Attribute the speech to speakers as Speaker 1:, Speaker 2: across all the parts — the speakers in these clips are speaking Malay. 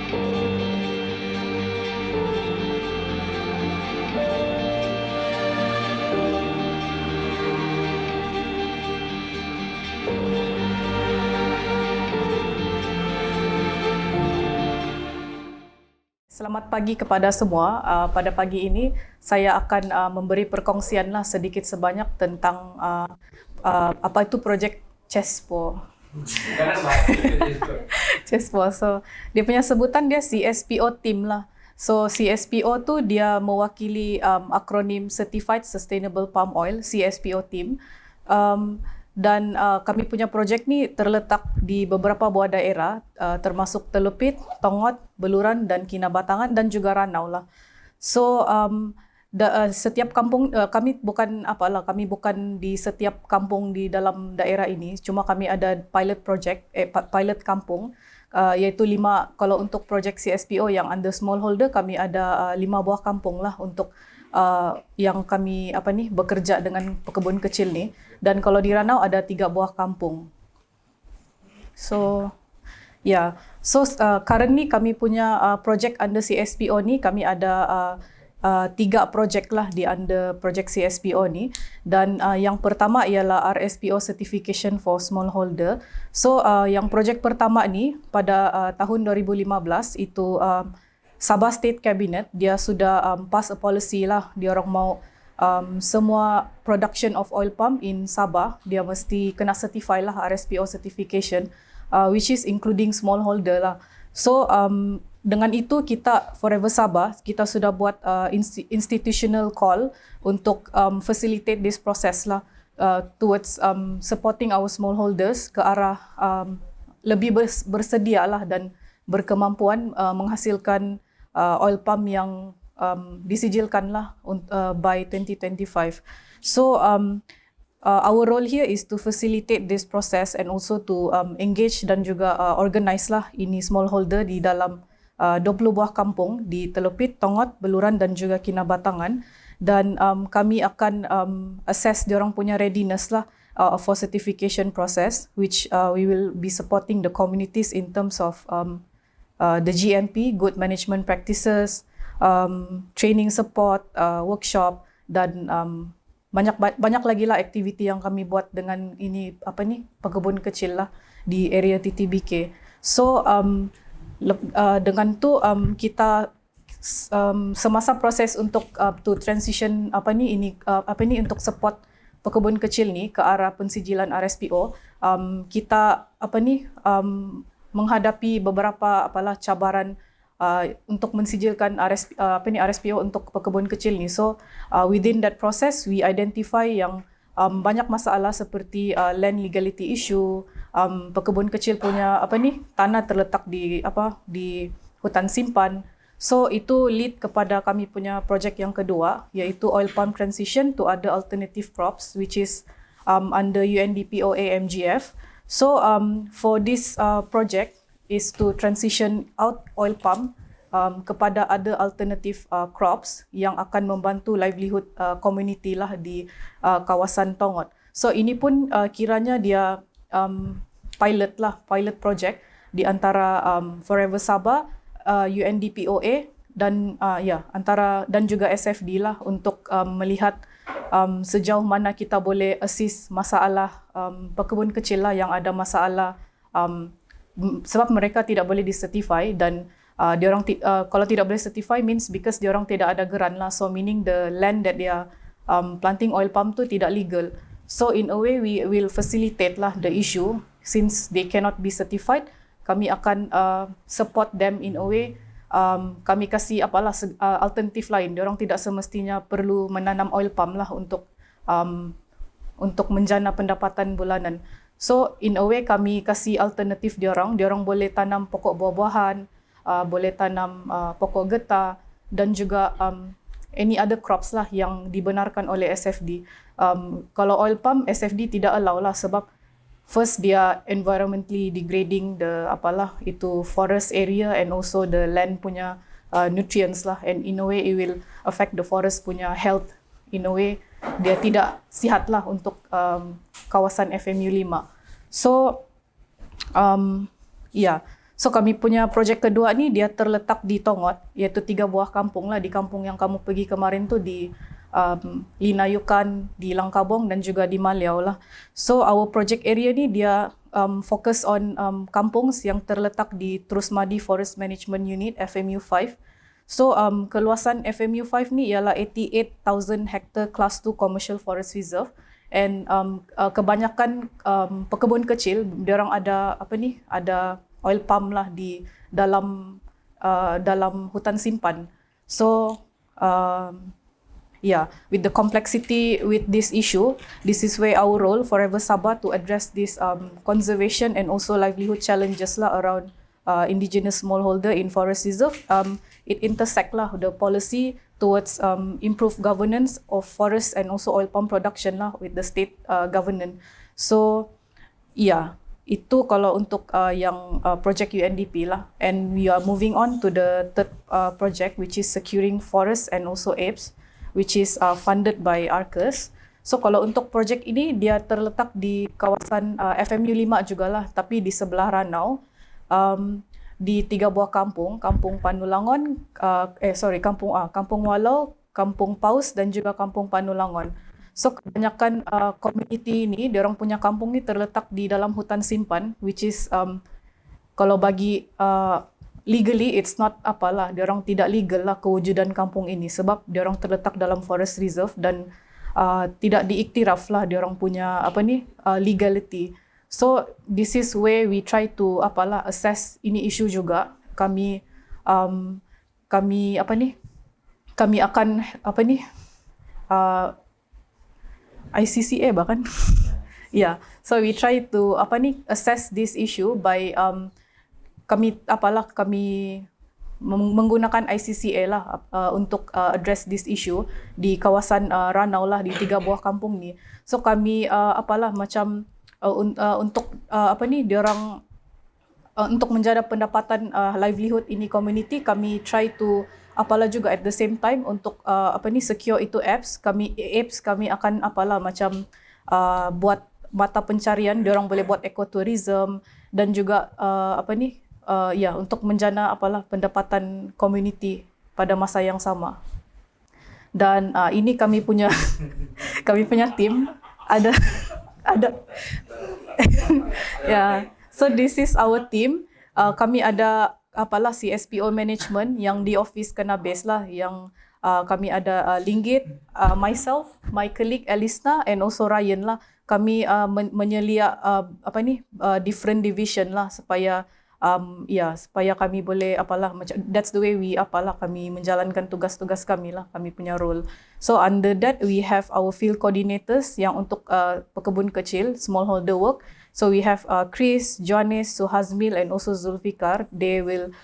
Speaker 1: Selamat pagi kepada semua. Pada pagi ini saya akan memberi perkongsianlah sedikit sebanyak tentang apa itu projek CESPO. CESPO. So dia punya sebutan dia CSPO team lah. So CSPO tu dia mewakili akronim Certified Sustainable Palm Oil, CSPO team. Dan kami punya projek ni terletak di beberapa buah daerah termasuk Telopit, Tongot, Beluran dan Kinabatangan dan juga Ranau lah. So setiap kampung kami bukan di setiap kampung di dalam daerah ini, cuma kami ada pilot project pilot kampung iaitu 5. Kalau untuk projek CSPO yang under smallholder kami ada 5 buah kampung lah untuk yang kami bekerja dengan pekebun kecil ni, dan kalau di Ranau ada 3 buah kampung. So currently kami punya projek under CSPO ni kami ada 3 projek lah di under projek CSPO ni, dan yang pertama ialah RSPO Certification for Smallholder. So yang projek pertama ni pada tahun 2015 itu Sabah State Cabinet dia sudah pass a policy lah, dia orang mau semua production of oil palm in Sabah dia mesti kena certify lah RSPO certification, which is including smallholder lah. So dengan itu kita Forever Sabah kita sudah buat institutional call untuk facilitate this process lah towards supporting our smallholders ke arah lebih bersedia lah dan berkemampuan menghasilkan oil palm yang disijilkan lah by 2025. So our role here is to facilitate this process and also to engage dan juga organize lah ini smallholder di dalam 20 buah kampung di Telopit, Tongot, Beluran dan juga Kinabatangan, dan kami akan assess diorang punya readiness lah for certification process, which we will be supporting the communities in terms of the GMP, good management practices, training support, workshop dan banyak lagi lah aktiviti yang kami buat dengan ini pekebun kecil lah di area TTBK. So dengan tu kita semasa proses untuk to transition untuk support pekebun kecil ni ke arah pensijilan RSPO, kita menghadapi beberapa cabaran untuk mensijilkan RSPO untuk pekebun kecil ni. So within that process we identify yang banyak masalah seperti land legality issue, pekebun kecil punya tanah terletak di hutan simpan. So itu lead kepada kami punya projek yang kedua, iaitu oil palm transition to other alternative crops, which is under UNDP-OA MGF. So for this project is to transition out oil palm kepada other alternative crops yang akan membantu livelihood community lah di kawasan Tongot. So ini pun kiranya dia pilot project di antara Forever Sabah, UNDP-OA dan dan juga SFD lah untuk melihat sejauh mana kita boleh assist masalah pekebun kecil lah yang ada masalah sebab mereka tidak boleh disertify, dan diorang kalau tidak boleh certify means because diorang tidak ada geran lah, so meaning the land that they are planting oil palm tu tidak legal. So in a way we will facilitate lah the issue since they cannot be certified. Kami akan support them in a way, kami kasih alternatif lain. Diorang tidak semestinya perlu menanam oil palm lah untuk menjana pendapatan bulanan. So in a way kami kasih alternatif diorang boleh tanam pokok buah-buahan, boleh tanam pokok getah dan juga any other crops lah yang dibenarkan oleh SFD. Kalau oil palm SFD tidak allow lah sebab first dia environmentally degrading the forest area and also the land punya nutrients lah, and in a way it will affect the forest punya health. In a way dia tidak sihat lah untuk kawasan FMU 5. So So kami punya projek kedua ni dia terletak di Tongot, iaitu 3 buah kampung lah. Di kampung yang kamu pergi kemarin tu di Linayukan, di Langkabong dan juga di Maliau lah. So our project area ni dia fokus on kampung yang terletak di Terusmadi Forest Management Unit FMU5. So keluasan FMU5 ni ialah 88,000 hektar Class 2 Commercial Forest Reserve. And kebanyakan pekebun kecil, diorang ada ada oil palm lah di dalam hutan simpan. So with the complexity with this issue, this is where our role Forever Sabah to address this conservation and also livelihood challenges lah around indigenous smallholder in forest reserve. It intersect lah the policy towards improved governance of forest and also oil palm production lah with the state governance. So itu kalau untuk yang project UNDP lah. And we are moving on to the third project, which is securing forests and also apes, which is funded by ARCES. So kalau untuk projek ini dia terletak di kawasan FMU 5 jugalah, tapi di sebelah Ranau, di 3 buah kampung, Kampung Panulangon, Kampung Walau, Kampung Paus dan juga Kampung Panulangon. So kebanyakan community ni, diorang punya kampung ni terletak di dalam hutan simpan, which is kalau bagi legally it's not diorang tidak legal lah kewujudan kampung ini sebab diorang terletak dalam forest reserve dan tidak diiktiraf lah diorang punya legality. So this is where we try to assess ini isu juga. Kami akan ICCA bahkan. So we try to assess this issue by kami menggunakan ICCA lah untuk address this issue di kawasan Ranau lah di 3 buah kampung ni. So kami diorang untuk menjaga pendapatan livelihood ini community, kami try to juga at the same time untuk secure itu apps kami akan buat mata pencarian, diorang boleh buat ekotourism dan juga untuk menjana pendapatan community pada masa yang sama. Dan ini kami punya tim ada so this is our team. Kami ada CSPO management yang di office kena base lah, yang kami ada Linggit, myself, my colleague Elisna and also Ryan lah. Kami menyelia different division lah supaya kami boleh that's the way we kami menjalankan tugas-tugas kami lah, kami punya role. So under that we have our field coordinators yang untuk pekebun kecil, smallholder work. So we have Chris, Johannes, Suhazmil and also Zulfikar. They will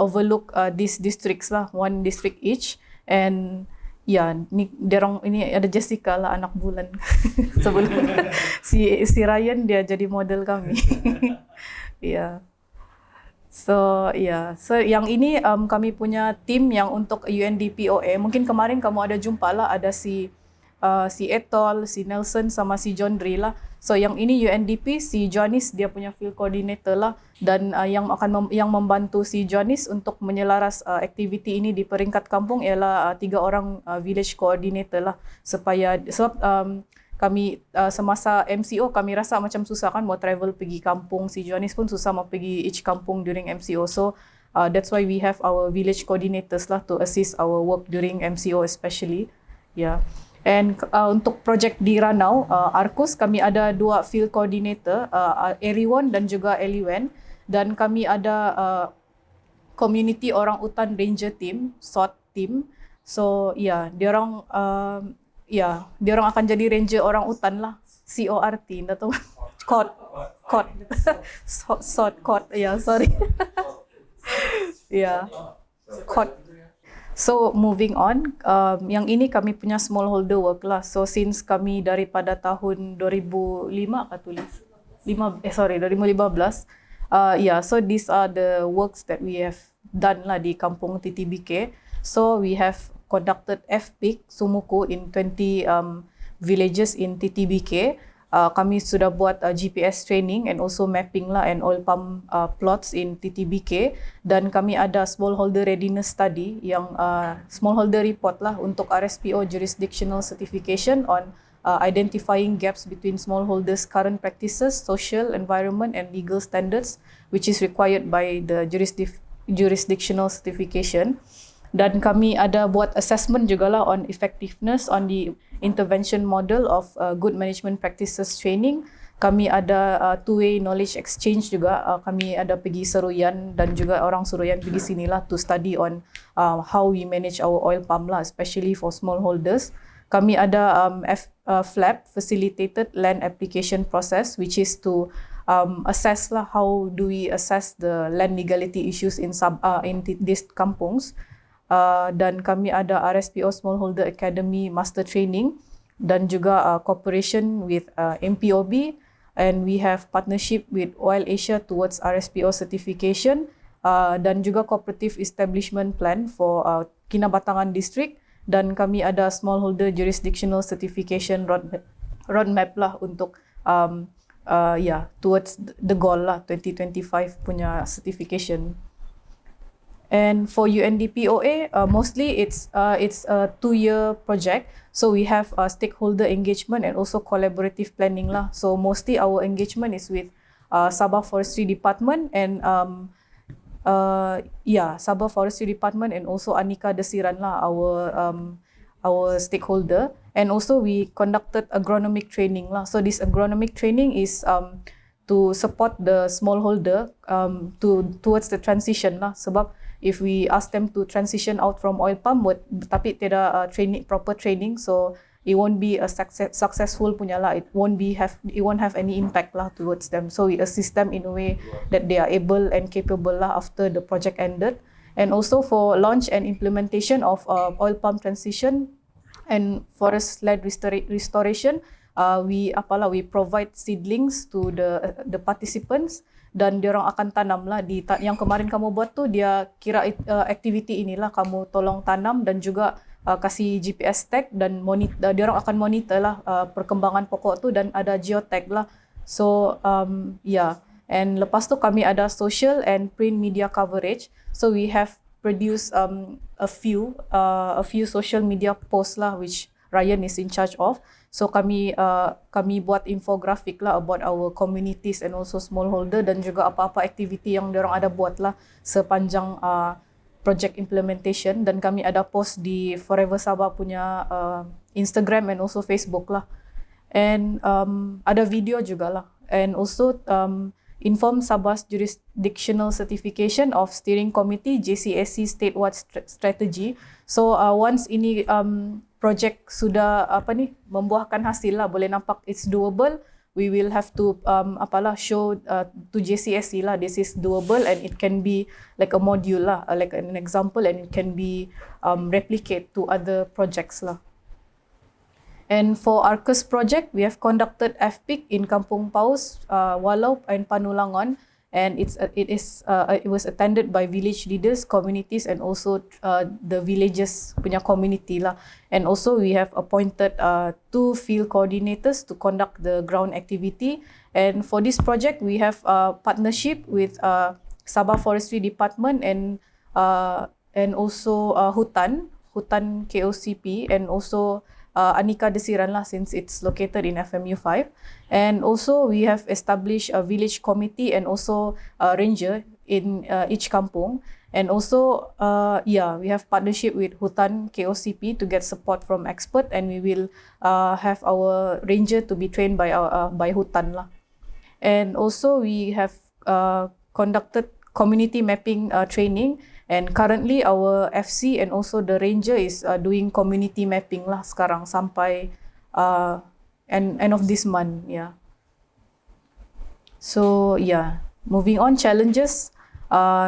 Speaker 1: overlook these districts lah, one district each. And ini ada Jessica lah, anak bulan. Sebelum si Ryan dia jadi model kami. So yang ini kami punya tim yang untuk UNDPOA. Mungkin kemarin kamu ada jumpa lah, ada si Etol, si Nelson sama si John Dre lah. So yang ini UNDP, si Johannes dia punya field coordinator lah, dan yang membantu si Johannes untuk menyelaras aktiviti ini di peringkat kampung ialah 3 orang village coordinator lah, sebab kami semasa MCO kami rasa macam susah kan mau travel pergi kampung. Si Johannes pun susah mau pergi each kampung during MCO. So that's why we have our village coordinators lah to assist our work during MCO especially. And untuk projek di Ranau, ARCUS, kami ada 2 field coordinator, Eriwon dan juga Eliwen. Dan kami ada community orang utan ranger team, SOT team. So diorang akan jadi ranger orang utan lah, CORT, enggak tahu. COT. SOT, sorry. COT. So moving on, yang ini kami punya smallholder work lah. So since kami daripada tahun 2005 2015. So these are the works that we have done lah di kampung TTBK. So we have conducted FPIC Sumuku in 20 villages in TTBK. kami sudah buat GPS training and also mapping lah and oil pump plots in TTBK, dan kami ada smallholder readiness study yang smallholder report lah untuk RSPO jurisdictional certification on identifying gaps between smallholders' current practices, social, environment and legal standards which is required by the jurisdictional certification. Dan kami ada buat assessment jugalah on effectiveness on the intervention model of good management practices training. Kami ada two-way knowledge exchange juga. Kami ada pergi Seruyan dan juga orang Seruyan pergi sinilah to study on how we manage our oil palm lah, especially for smallholders. Kami ada FLAP, Facilitated Land Application Process, which is to assess lah how do we assess the land legality issues in these kampungs. Dan kami ada RSPO Smallholder Academy Master Training dan juga cooperation with MPOB, and we have partnership with Oil Asia towards RSPO certification dan juga cooperative establishment plan for Kinabatangan District, dan kami ada Smallholder Jurisdictional Certification roadmap lah untuk towards the goal lah 2025 punya certification. And for UNDP-OA, mostly it's a 2-year project. So we have stakeholder engagement and also collaborative planning lah. So mostly our engagement is with Sabah Forestry Department and Sabah Forestry Department and also Anika Desiran lah, our stakeholder. And also we conducted agronomic training lah. So this agronomic training is to support the smallholder towards the transition lah. Sebab if we ask them to transition out from oil palm tapi tidak proper training, so it won't be a successful punya lah. It won't have any impact lah towards them. So we assist them in a way that they are able and capable lah after the project ended. And also for launch and implementation of oil palm transition and forest land restoration, we provide seedlings to the participants, dan diorang akan tanam lah yang kemarin kamu buat tu, dia kira activity inilah kamu tolong tanam dan juga kasih GPS tag, dan diorang akan monitor lah perkembangan pokok tu, dan ada geotag lah. So and lepas tu kami ada social and print media coverage. So we have produced a few social media posts lah which Ryan is in charge of. So kami buat infographic lah about our communities and also smallholder, dan juga apa-apa aktiviti yang diorang ada buat lah sepanjang project implementation, dan kami ada post di Forever Sabah punya Instagram and also Facebook lah. And ada video juga lah. And also inform Sabah's jurisdictional certification of steering committee JCSC statewide strategy. So once ini project sudah membuahkan hasil lah, boleh nampak it's doable, we will have to show to JCSC lah this is doable and it can be like a module lah, like an example, and it can be replicate to other projects lah. And for ARCUS project, we have conducted FPIC in Kampung Paus, Walau and Panulangan, and it was attended by village leaders, communities, and also the villages punya community lah. And also we have appointed 2 field coordinators to conduct the ground activity. And for this project, we have a partnership with Sabah Forestry Department and also Hutan KOCP, and also Anika Desiran lah, since it's located in FMU 5. And also we have established a village committee and also a ranger in each kampung. And also we have partnership with Hutan KOCP to get support from expert, and we will have our ranger to be trained by Hutan lah. And also we have conducted community mapping training, and currently our FC and also the ranger is doing community mapping lah sekarang sampai end of this month. So moving on, challenges.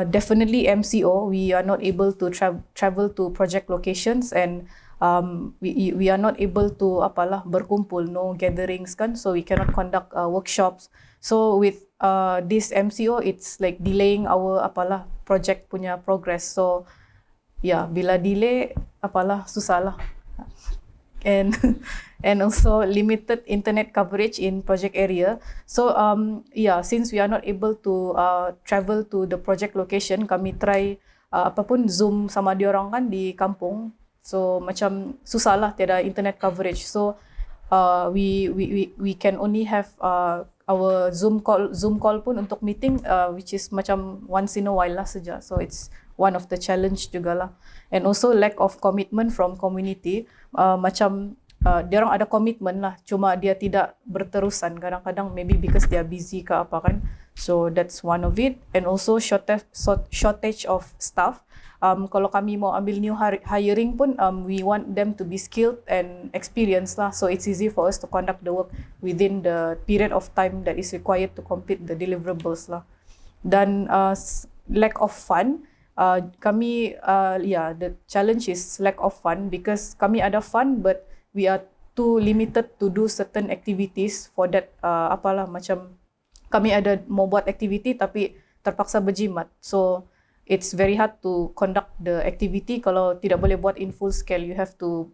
Speaker 1: Definitely MCO, we are not able to travel to project locations, and we are not able to berkumpul, no gatherings kan, so we cannot conduct workshops. So with this MCO, it's like delaying our project punya progress. So bila delay susah lah. and and also limited internet coverage in project area. So yeah, since we are not able to travel to the project location, kami try apapun Zoom sama diorang kan di kampung. So macam susah lah tiada internet coverage. So we can only have our Zoom call pun untuk meeting, which is macam once in a while lah saja. So it's one of the challenge jugalah. And also lack of commitment from community. Macam dia orang ada komitmen lah, cuma dia tidak berterusan. Kadang-kadang maybe because they are busy ke apa kan. So that's one of it. And also shortage of staff. Kalau kami mau ambil new hiring pun, we want them to be skilled and experienced lah. So it's easy for us to conduct the work within the period of time that is required to complete the deliverables lah. Dan lack of fund. Kami, the challenge is lack of fund because kami ada fund but we are too limited to do certain activities for that. Macam kami ada mau buat activity tapi terpaksa berjimat. So it's very hard to conduct the activity kalau tidak boleh buat in full scale. You have to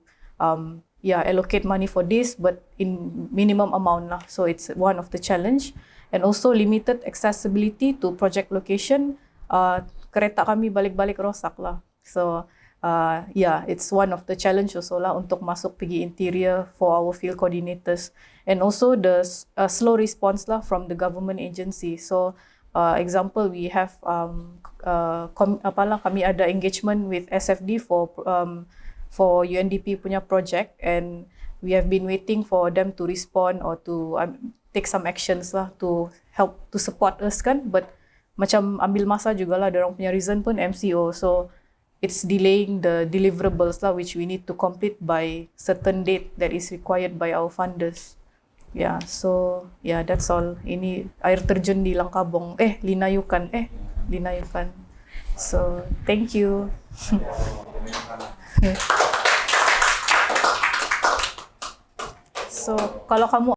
Speaker 1: allocate money for this but in minimum amount lah. So it's one of the challenge. And also limited accessibility to project location. Kereta kami balik-balik rosak lah. So it's one of the challenge also lah untuk masuk pergi interior for our field coordinators. And also the slow response lah from the government agency. So example, we have kami ada engagement with SFD for UNDP punya project, and we have been waiting for them to respond or to take some actions lah to help to support us kan, but macam ambil masa jugalah, dorang punya reason pun MCO, so it's delaying the deliverables lah which we need to complete by certain date that is required by our funders. Yeah, so yeah, that's all. Ini air terjun di Langkabong. Linayukan. So, thank you. So, kalau kamu